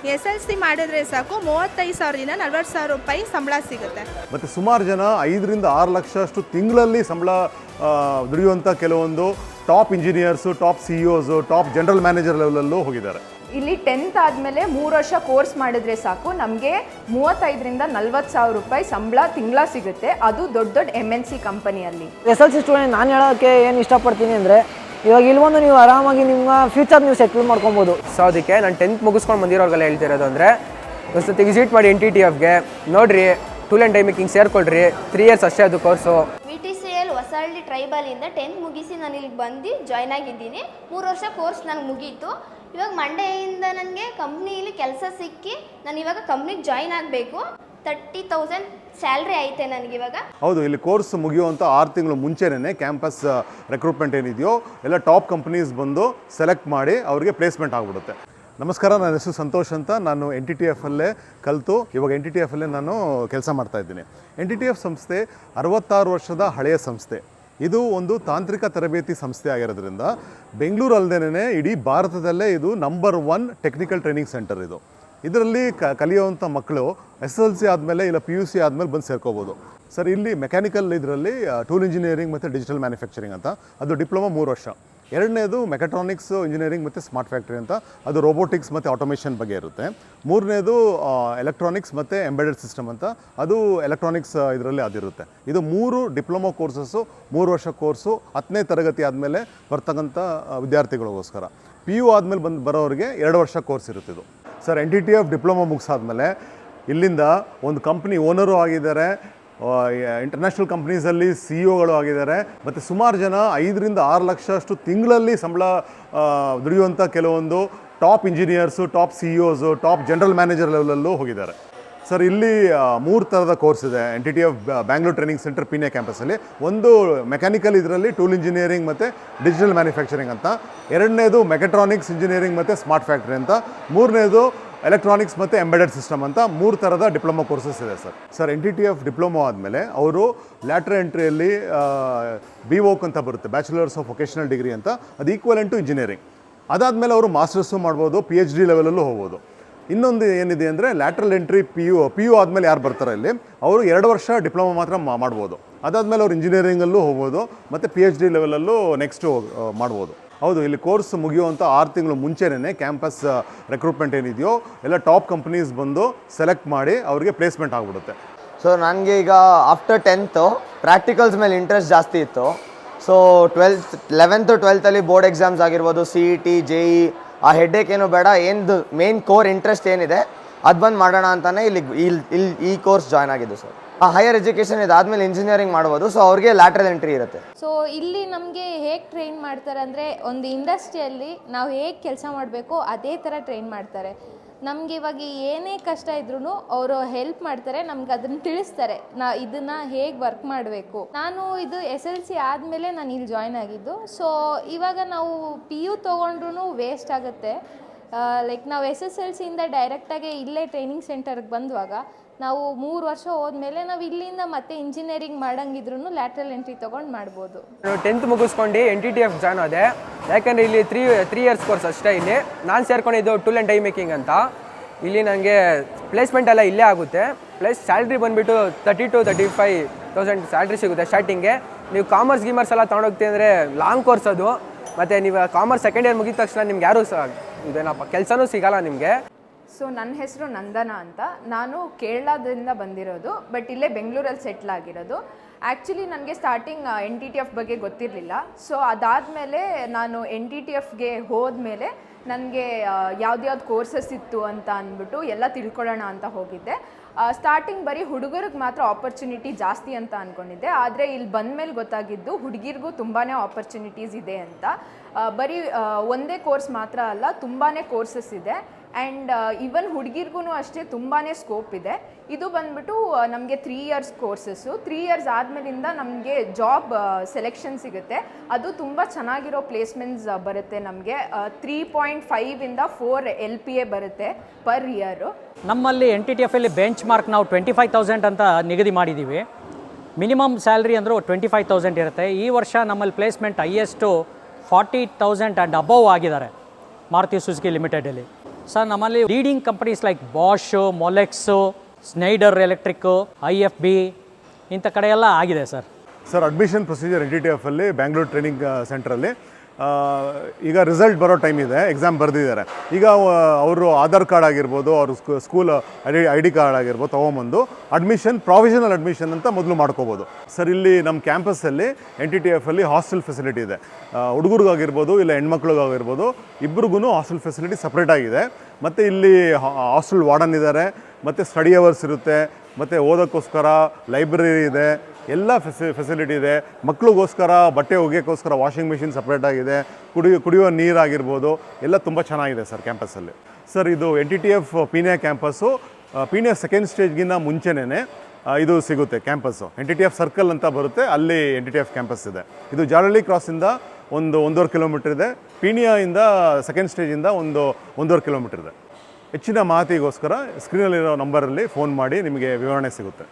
SLC ಮಾಡಿದ್ರೆ ಸಾಕು 35,000ದಿಂದ 40,000 ರೂಪಾಯಿ ಸಂಬಳ ಸಿಗುತ್ತೆ. ಮತ್ತು ಸುಮಾರು ಜನ 5 ರಿಂದ 6 ಲಕ್ಷ ಅಷ್ಟು ತಿಂಗಳಲ್ಲಿ ಸಂಬಳ ದುಡಿಯುವಂಥ ಕೆಲವೊಂದು top engineers, top CEOs, top general manager ಲೆವೆಲಲ್ಲೂ ಹೋಗಿದ್ದಾರೆ. ಇಲ್ಲಿ 10th ಆದಮೇಲೆ 3 ವರ್ಷ ಕೋರ್ಸ್ ಮಾಡಿದ್ರೆ ಸಾಕು ನಮಗೆ 35 ರಿಂದ 40,000 ರೂಪಾಯಿ ಸಂಬಳ ತಿಂಗಳ ಸಿಗುತ್ತೆ. ಅದು ದೊಡ್ಡ ದೊಡ್ಡ MNC ಕಂಪನಿಯಲ್ಲಿ. SLC ಸ್ಟೂಡೆಂಟ್ ನಾನು ಹೇಳೋಕ್ಕೆ ಏನು ಇಷ್ಟಪಡ್ತೀನಿ ಅಂದರೆ, ಇವಾಗ ಇಲ್ವೊಂದು ನೀವು ಆರಾಮಾಗಿ ನಿಮ್ಮ ಫ್ಯೂಚರ್ ನೀವು ಸೆಟ್ಲ್ ಮಾಡ್ಕೊಬೋದು. ಸೊ ಅದಕ್ಕೆ ನಾನು 10th ಮುಗಿಸ್ಕೊಂಡು ಬಂದಿರೋರ್ಗೆಲ್ಲ ಹೇಳ್ತಿರೋದು ಅಂದರೆ, ಒಂದ್ಸತಿ ವಿಸಿಟ್ ಮಾಡಿ NTTFಗೆ ನೋಡಿರಿ, ಟೂಲ್ ಆ್ಯಂಡ್ ಡೈ ಮೇಕಿಂಗ್ ಸೇರ್ಕೊಳ್ರಿ. 3 years ಅಷ್ಟೇ ಅದು ಕೋರ್ಸು. VTCL ಹೊಸಹಳ್ಳಿ ಟ್ರೈಬಲಿಂದ 10th ಮುಗಿಸಿ ನಾನು ಇಲ್ಲಿಗೆ ಬಂದು ಜಾಯ್ನ್ ಆಗಿದ್ದೀನಿ. 3 ವರ್ಷ ಕೋರ್ಸ್ ನನಗೆ ಮುಗೀತು. ಇವಾಗ ಮಂಡೆಯಿಂದ ನನಗೆ ಕಂಪ್ನಿಯಲ್ಲಿ ಕೆಲಸ ಸಿಕ್ಕಿ ನಾನು ಇವಾಗ ಕಂಪ್ನಿಗೆ ಜಾಯ್ನ್ ಆಗಬೇಕು. 30,000 ಸ್ಯಾಲ್ರಿ ಐತೆ ನನಗಿವಾಗ. ಹೌದು, ಇಲ್ಲಿ ಕೋರ್ಸ್ ಮುಗಿಯುವಂಥ 6 ತಿಂಗಳು ಮುಂಚೆನೇ ಕ್ಯಾಂಪಸ್ ರೆಕ್ರೂಟ್ಮೆಂಟ್ ಏನಿದೆಯೋ ಎಲ್ಲ ಟಾಪ್ ಕಂಪ್ನೀಸ್ ಬಂದು ಸೆಲೆಕ್ಟ್ ಮಾಡಿ ಅವರಿಗೆ ಪ್ಲೇಸ್ಮೆಂಟ್ ಆಗಿಬಿಡುತ್ತೆ. ನಮಸ್ಕಾರ, ನನ್ನ ಹೆಸರು ಸಂತೋಷ್ ಅಂತ. ನಾನು NTTFಲ್ಲೇ ಕಲಿತು ಇವಾಗ NTTFಲ್ಲೇ ನಾನು ಕೆಲಸ ಮಾಡ್ತಾಯಿದ್ದೀನಿ. NTTF ಸಂಸ್ಥೆ 66 ವರ್ಷದ ಹಳೆಯ ಸಂಸ್ಥೆ. ಇದು ಒಂದು ತಾಂತ್ರಿಕ ತರಬೇತಿ ಸಂಸ್ಥೆ ಆಗಿರೋದ್ರಿಂದ ಬೆಂಗಳೂರು ಅಲ್ಲದೇ ಇಡೀ ಭಾರತದಲ್ಲೇ ಇದು ನಂಬರ್ 1 ಟೆಕ್ನಿಕಲ್ ಟ್ರೈನಿಂಗ್ ಸೆಂಟರ್. ಇದರಲ್ಲಿ ಕಲಿಯುವಂಥ ಮಕ್ಕಳು SLC ಆದಮೇಲೆ ಇಲ್ಲ PUC ಆದಮೇಲೆ ಬಂದು ಸೇರ್ಕೋಬೋದು. ಸರ್, ಇಲ್ಲಿ ಮೆಕ್ಯಾನಿಕಲ್ ಇದರಲ್ಲಿ ಟೂಲ್ ಇಂಜಿನಿಯರಿಂಗ್ ಮತ್ತು ಡಿಜಿಟಲ್ ಮ್ಯಾನುಫ್ಯಾಕ್ಚರಿಂಗ್ ಅಂತ, ಅದು ಡಿಪ್ಲೊಮಾ 3 ವರ್ಷ. ಎರಡನೇದು ಮೆಕ್ಯಾಟ್ರಾನಿಕ್ಸ್ ಇಂಜಿನಿಯರಿಂಗ್ ಮತ್ತು ಸ್ಮಾರ್ಟ್ ಫ್ಯಾಕ್ಟ್ರಿ ಅಂತ, ಅದು ರೋಬೋಟಿಕ್ಸ್ ಮತ್ತು ಆಟೋಮೇಷನ್ ಬಗ್ಗೆ ಇರುತ್ತೆ. ಮೂರನೇದು ಎಲೆಕ್ಟ್ರಾನಿಕ್ಸ್ ಮತ್ತು ಎಂಬೆಡೆಡ್ ಸಿಸ್ಟಮ್ ಅಂತ, ಅದು ಎಲೆಕ್ಟ್ರಾನಿಕ್ಸ್ ಇದರಲ್ಲಿ ಅದಿರುತ್ತೆ. ಇದು 3 ಡಿಪ್ಲೊಮಾ ಕೋರ್ಸಸ್ಸು, 3 ವರ್ಷ ಕೋರ್ಸು. 10ನೇ ತರಗತಿ ಆದಮೇಲೆ ಬರ್ತಕ್ಕಂಥ ವಿದ್ಯಾರ್ಥಿಗಳಿಗೋಸ್ಕರ. PU ಆದಮೇಲೆ ಬರೋರಿಗೆ 2 ವರ್ಷ ಕೋರ್ಸ್ ಇರುತ್ತೆ ಇದು. ಸರ್, NTTF ಡಿಪ್ಲೊಮಾ ಮುಗಿಸಾದ್ಮೇಲೆ ಇಲ್ಲಿಂದ ಒಂದು ಕಂಪ್ನಿ ಓನರು ಆಗಿದ್ದಾರೆ, ಇಂಟರ್ನ್ಯಾಷನಲ್ ಕಂಪ್ನೀಸಲ್ಲಿ CEO ಆಗಿದ್ದಾರೆ. ಮತ್ತು ಸುಮಾರು ಜನ 5 ರಿಂದ 6 ಲಕ್ಷ ಅಷ್ಟು ತಿಂಗಳಲ್ಲಿ ಸಂಬಳ ದುಡಿಯುವಂಥ ಕೆಲವೊಂದು top engineers, top CEOs, top general manager ಲೆವೆಲಲ್ಲೂ ಹೋಗಿದ್ದಾರೆ. ಸರ್, ಇಲ್ಲಿ 3 ಥರದ ಕೋರ್ಸ್ ಇದೆ NTTF Bangalore training centre Peenya ಕ್ಯಾಂಪಸ್ಸಲ್ಲಿ. ಒಂದು ಮೆಕ್ಯಾನಿಕಲ್ ಇದರಲ್ಲಿ ಟೂಲ್ ಇಂಜಿನಿಯರಿಂಗ್ ಮತ್ತು ಡಿಜಿಟಲ್ ಮ್ಯಾನುಫ್ಯಾಕ್ಚರಿಂಗ್ ಅಂತ, ಎರಡನೇದು ಮೆಕ್ಯಾಟ್ರಾನಿಕ್ಸ್ ಇಂಜಿನಿಯರಿಂಗ್ ಮತ್ತು ಸ್ಮಾರ್ಟ್ ಫ್ಯಾಕ್ಟ್ರಿ ಅಂತ, ಮೂರನೇದು ಎಲೆಕ್ಟ್ರಾನಿಕ್ಸ್ ಮತ್ತು ಎಂಬೆಡೆಡ್ ಸಿಸ್ಟಮ್ ಅಂತ 3 ಥರದ ಡಿಪ್ಲೊಮಾ ಕೋರ್ಸಸ್ ಇದೆ ಸರ್. NTTF ಡಿಪ್ಲೊಮಾ ಆದಮೇಲೆ ಅವರು ಲ್ಯಾಟ್ರಲ್ ಎಂಟ್ರಿಯಲ್ಲಿ BVOC ಅಂತ ಬರುತ್ತೆ, ಬ್ಯಾಚುಲರ್ಸ್ ಆಫ್ ವೊಕೇಶನಲ್ ಡಿಗ್ರಿ ಅಂತ, ಅದು ಈಕ್ವಲೆಂಟ್ ಟು ಇಂಜಿನಿಯರಿಂಗ್. ಅದಾದಮೇಲೆ ಅವರು ಮಾಸ್ಟರ್ಸು ಮಾಡ್ಬೋದು, PhD ಲೆವೆಲಲ್ಲೂ ಹೋಗ್ಬೋದು. ಇನ್ನೊಂದು ಏನಿದೆ ಅಂದರೆ ಲ್ಯಾಟ್ರಲ್ ಎಂಟ್ರಿ PU ಆದಮೇಲೆ ಯಾರು ಬರ್ತಾರೆ ಇಲ್ಲಿ, ಅವರು 2 ವರ್ಷ ಡಿಪ್ಲೊಮಾ ಮಾತ್ರ ಮಾಡ್ಬೋದು. ಅದಾದಮೇಲೆ ಅವ್ರು ಇಂಜಿನಿಯರಿಂಗಲ್ಲೂ ಹೋಗ್ಬೋದು ಮತ್ತು PhD ಲೆವೆಲಲ್ಲೂ ನೆಕ್ಸ್ಟು ಮಾಡ್ಬೋದು. ಹೌದು, ಇಲ್ಲಿ ಕೋರ್ಸ್ ಮುಗಿಯುವಂಥ 6 ತಿಂಗಳು ಮುಂಚೆನೇ ಕ್ಯಾಂಪಸ್ ರೆಕ್ರೂಟ್ಮೆಂಟ್ ಏನಿದೆಯೋ ಎಲ್ಲ ಟಾಪ್ ಕಂಪ್ನೀಸ್ ಬಂದು ಸೆಲೆಕ್ಟ್ ಮಾಡಿ ಅವರಿಗೆ ಪ್ಲೇಸ್ಮೆಂಟ್ ಆಗಿಬಿಡುತ್ತೆ. ಸೊ ನನಗೆ ಈಗ ಆಫ್ಟರ್ 10th ಪ್ರಾಕ್ಟಿಕಲ್ಸ್ ಮೇಲೆ ಇಂಟ್ರೆಸ್ಟ್ ಜಾಸ್ತಿ ಇತ್ತು. So 11th 12th board exams ಆಗಿರ್ಬೋದು, CET, JE, ಆ ಹೆಡ್ಡೇಕ್ ಏನು ಬೇಡ, ಏನು ಮೇನ್ ಕೋರ್ ಇಂಟ್ರೆಸ್ಟ್ ಏನಿದೆ ಅದು ಬಂದು ಮಾಡೋಣ ಅಂತಲೇ ಈ ಕೋರ್ಸ್ ಜಾಯ್ನ್ ಆಗಿದ್ದು ಸರ್. ಹೈಯರ್ ಎಜುಕೇಷನ್ ಇದಾದಮೇಲೆ ಇಂಜಿನಿಯರಿಂಗ್ ಮಾಡ್ಬೋದು. ಸೊ ಅವ್ರಿಗೆ ಲ್ಯಾಟ್ರಲ್ ಎಂಟ್ರಿ ಇರುತ್ತೆ. ಸೊ ಇಲ್ಲಿ ನಮಗೆ ಹೇಗೆ ಟ್ರೈನ್ ಮಾಡ್ತಾರೆ ಅಂದರೆ, ಒಂದು ಇಂಡಸ್ಟ್ರಿಯಲ್ಲಿ ನಾವು ಹೇಗೆ ಕೆಲಸ ಮಾಡಬೇಕು ಅದೇ ಥರ ಟ್ರೈನ್ ಮಾಡ್ತಾರೆ. ನಮಗೆ ಇವಾಗ ಏನೇ ಕಷ್ಟ ಇದ್ರೂ ಅವರು ಹೆಲ್ಪ್ ಮಾಡ್ತಾರೆ, ನಮ್ಗೆ ಅದನ್ನು ತಿಳಿಸ್ತಾರೆ ಇದನ್ನು ಹೇಗೆ ವರ್ಕ್ ಮಾಡಬೇಕು. ನಾನು ಇದು SLC ಆದಮೇಲೆ ನಾನು ಇಲ್ಲಿ ಜಾಯ್ನ್ ಆಗಿದ್ದು. ಸೊ ಇವಾಗ ನಾವು PU ತೊಗೊಂಡ್ರೂ ವೇಸ್ಟ್ ಆಗುತ್ತೆ. ಲೈಕ್ ನಾವು SSLCಯಿಂದ ಡೈರೆಕ್ಟಾಗಿ ಇಲ್ಲೇ ಟ್ರೈನಿಂಗ್ ಸೆಂಟರ್ಗೆ ಬಂದುವಾಗ ನಾವು 3 ವರ್ಷ ಹೋದ್ಮೇಲೆ ನಾವು ಇಲ್ಲಿಂದ ಮತ್ತೆ ಇಂಜಿನಿಯರಿಂಗ್ ಮಾಡಂಗಿದ್ರು ಲ್ಯಾಟ್ರಲ್ ಎಂಟ್ರಿ ತೊಗೊಂಡು ಮಾಡ್ಬೋದು. 10th ಮುಗಿಸ್ಕೊಂಡು NTTF ಜಾಯ್ನ್ ಆದೆ. ಯಾಕಂದರೆ ಇಲ್ಲಿ 3 years ಕೋರ್ಸ್ ಅಷ್ಟೇ. ಇಲ್ಲಿ ನಾನು ಸೇರ್ಕೊಂಡಿದ್ದು ಟೂಲ್ ಆ್ಯಂಡ್ ಡೈ ಮೇಕಿಂಗ್ ಅಂತ. ಇಲ್ಲಿ ನನಗೆ ಪ್ಲೇಸ್ಮೆಂಟ್ ಎಲ್ಲ ಇಲ್ಲೇ ಆಗುತ್ತೆ. ಪ್ಲಸ್ ಸ್ಯಾಲ್ರಿ ಬಂದುಬಿಟ್ಟು 30,000 to 35,000 ಸ್ಯಾಲ್ರಿ ಸಿಗುತ್ತೆ ಸ್ಟಾರ್ಟಿಂಗ್ಗೆ. ನೀವು ಕಾಮರ್ಸ್ ಎಲ್ಲ ತೊಗೊಂಡೋಗ್ತೀವಿ ಅಂದರೆ ಲಾಂಗ್ ಕೋರ್ಸ್ ಅದು. ಮತ್ತು ನೀವು ಕಾಮರ್ಸ್ ಸೆಕೆಂಡ್ ಇಯರ್ ಮುಗಿದ ತಕ್ಷಣ ನಿಮ್ಗೆ ಯಾರೂ ಇದೇನಪ್ಪ ಕೆಲಸನೂ ಸಿಗಲ್ಲ ನಿಮಗೆ. ಸೊ ನನ್ನ ಹೆಸರು ನಂದನ ಅಂತ. ನಾನು ಕೇರಳದಿಂದ ಬಂದಿರೋದು, ಬಟ್ ಇಲ್ಲೇ ಬೆಂಗಳೂರಲ್ಲಿ ಸೆಟ್ಲ್ ಆಗಿರೋದು. ಆ್ಯಕ್ಚುಲಿ ನನಗೆ ಸ್ಟಾರ್ಟಿಂಗ್ NTTF ಬಗ್ಗೆ ಗೊತ್ತಿರಲಿಲ್ಲ. ಸೊ ಅದಾದಮೇಲೆ ನಾನು NTTFಗೆ ಹೋದ್ಮೇಲೆ ನನಗೆ ಯಾವ್ದು ಕೋರ್ಸಸ್ ಇತ್ತು ಅಂತ ಅಂದ್ಬಿಟ್ಟು ಎಲ್ಲ ತಿಳ್ಕೊಳ್ಳೋಣ ಅಂತ ಹೋಗಿದ್ದೆ. ಸ್ಟಾರ್ಟಿಂಗ್ ಬರೀ ಹುಡುಗರಿಗೆ ಮಾತ್ರ ಆಪರ್ಚುನಿಟಿ ಜಾಸ್ತಿ ಅಂತ ಅಂದ್ಕೊಂಡಿದ್ದೆ. ಆದರೆ ಇಲ್ಲಿ ಬಂದಮೇಲೆ ಗೊತ್ತಾಗಿದ್ದು ಹುಡುಗಿರಿಗೂ ತುಂಬಾ ಆಪರ್ಚುನಿಟೀಸ್ ಇದೆ ಅಂತ. ಬರೀ ಒಂದೇ ಕೋರ್ಸ್ ಮಾತ್ರ ಅಲ್ಲ, ತುಂಬಾ ಕೋರ್ಸಸ್ ಇದೆ. ಆ್ಯಂಡ್ ಈವನ್ ಹುಡುಗಿರ್ಗೂ ಅಷ್ಟೇ ತುಂಬಾ ಸ್ಕೋಪ್ ಇದೆ. ಇದು ಬಂದ್ಬಿಟ್ಟು ನಮಗೆ 3 years ಕೋರ್ಸಸ್ಸು. 3 years ಆದಮೇಲಿಂದ ನಮಗೆ ಜಾಬ್ ಸೆಲೆಕ್ಷನ್ ಸಿಗುತ್ತೆ. ಅದು ತುಂಬ ಚೆನ್ನಾಗಿರೋ ಪ್ಲೇಸ್ಮೆಂಟ್ಸ್ ಬರುತ್ತೆ. ನಮಗೆ 3.5 ಇಂದ 4 LPA ಬರುತ್ತೆ ಪರ್ ಇಯರು. ನಮ್ಮಲ್ಲಿ NTTFಲ್ಲಿ ಬೆಂಚ್ ಮಾರ್ಕ್ ನಾವು 25,000 ಅಂತ ನಿಗದಿ ಮಾಡಿದ್ದೀವಿ. ಮಿನಿಮಮ್ ಸ್ಯಾಲ್ರಿ ಅಂದರೂ 25,000 ಇರುತ್ತೆ. ಈ ವರ್ಷ ನಮ್ಮಲ್ಲಿ ಪ್ಲೇಸ್ಮೆಂಟ್ ಹೈಯೆಸ್ಟು 40,000 ಆ್ಯಂಡ್ ಅಬವ್ ಆಗಿದ್ದಾರೆ ಮಾರುತಿ ಸುಜುಕಿ ಲಿಮಿಟೆಡಲ್ಲಿ. ಸರ್ ನಮ್ಮಲ್ಲಿ leading companies like Bosch, Molex, Schneider electric, IFB ಇಂಥ ಕಡೆ ಎಲ್ಲ ಆಗಿದೆ sir. Sir admission procedure NTTF ಅಲ್ಲಿ ಬ್ಯಾಂಗ್ಳೂರ್ ಟ್ರೈನಿಂಗ್ ಸೆಂಟ್ರಲ್ಲಿ ಈಗ ರಿಸಲ್ಟ್ ಬರೋ ಟೈಮ್ ಇದೆ, ಎಕ್ಸಾಮ್ ಬರೆದಿದ್ದಾರೆ. ಈಗ ಅವರು ಆಧಾರ್ ಕಾರ್ಡ್ ಆಗಿರ್ಬೋದು, ಅವರು ಸ್ಕೂಲ್ ID ಕಾರ್ಡ್ ಆಗಿರ್ಬೋದು ತೊಗೊಂಬಂದು ಅಡ್ಮಿಷನ್, ಪ್ರಾವಿಷನಲ್ ಅಡ್ಮಿಷನ್ ಅಂತ ಮೊದಲು ಮಾಡ್ಕೋಬೋದು. ಸರ್ ಇಲ್ಲಿ ನಮ್ಮ ಕ್ಯಾಂಪಸ್ಸಲ್ಲಿ NTTF ಅಲ್ಲಿ ಹಾಸ್ಟೆಲ್ ಫೆಸಿಲಿಟಿ ಇದೆ. ಹುಡುಗರಿಗಾಗಿರ್ಬೋದು ಇಲ್ಲ ಹೆಣ್ಮಕ್ಳಿಗಾಗಿರ್ಬೋದು ಇಬ್ರಿಗೂ ಹಾಸ್ಟೆಲ್ ಫೆಸಿಲಿಟಿ ಸಪ್ರೇಟ್ ಆಗಿದೆ. ಮತ್ತು ಇಲ್ಲಿ ಹಾಸ್ಟೆಲ್ ವಾರ್ಡನ್ ಇದ್ದಾರೆ, ಮತ್ತು ಸ್ಟಡಿ ಅವರ್ಸ್ ಇರುತ್ತೆ, ಮತ್ತು ಓದೋಕ್ಕೋಸ್ಕರ ಲೈಬ್ರರಿ ಇದೆ, ಎಲ್ಲ ಫೆಸಿಲಿಟಿ ಇದೆ. ಮಕ್ಳಿಗೋಸ್ಕರ ಬಟ್ಟೆ ಒಗೆಯೋಕ್ಕೋಸ್ಕರ ವಾಷಿಂಗ್ ಮಿಷಿನ್ ಸಪ್ರೇಟಾಗಿದೆ, ಕುಡಿಯುವ ನೀರಾಗಿರ್ಬೋದು ಎಲ್ಲ ತುಂಬ ಚೆನ್ನಾಗಿದೆ ಸರ್ ಕ್ಯಾಂಪಸ್ಸಲ್ಲಿ. ಸರ್ ಇದು NTTF Peenya campus, Peenya second ಸ್ಟೇಜ್ಗಿಂತ ಮುಂಚೆನೇ ಇದು ಸಿಗುತ್ತೆ ಕ್ಯಾಂಪಸ್ಸು. NTTF ಸರ್ಕಲ್ ಅಂತ ಬರುತ್ತೆ, ಅಲ್ಲಿ NTTF ಕ್ಯಾಂಪಸ್ ಇದೆ. ಇದು ಜಾಲಹಳ್ಳಿ ಕ್ರಾಸಿಂದ 1.5 ಕಿಲೋಮೀಟರ್ ಇದೆ. ಪೀಣ್ಯದಿಂದ ಸೆಕೆಂಡ್ ಸ್ಟೇಜಿಂದ 1.5 ಕಿಲೋಮೀಟರ್ ಇದೆ. ಹೆಚ್ಚಿನ ಮಾಹಿತಿಗೋಸ್ಕರ ಸ್ಕ್ರೀನಲ್ಲಿರೋ ನಂಬರಲ್ಲಿ ಫೋನ್ ಮಾಡಿ, ನಿಮಗೆ ವಿವರಣೆ ಸಿಗುತ್ತೆ.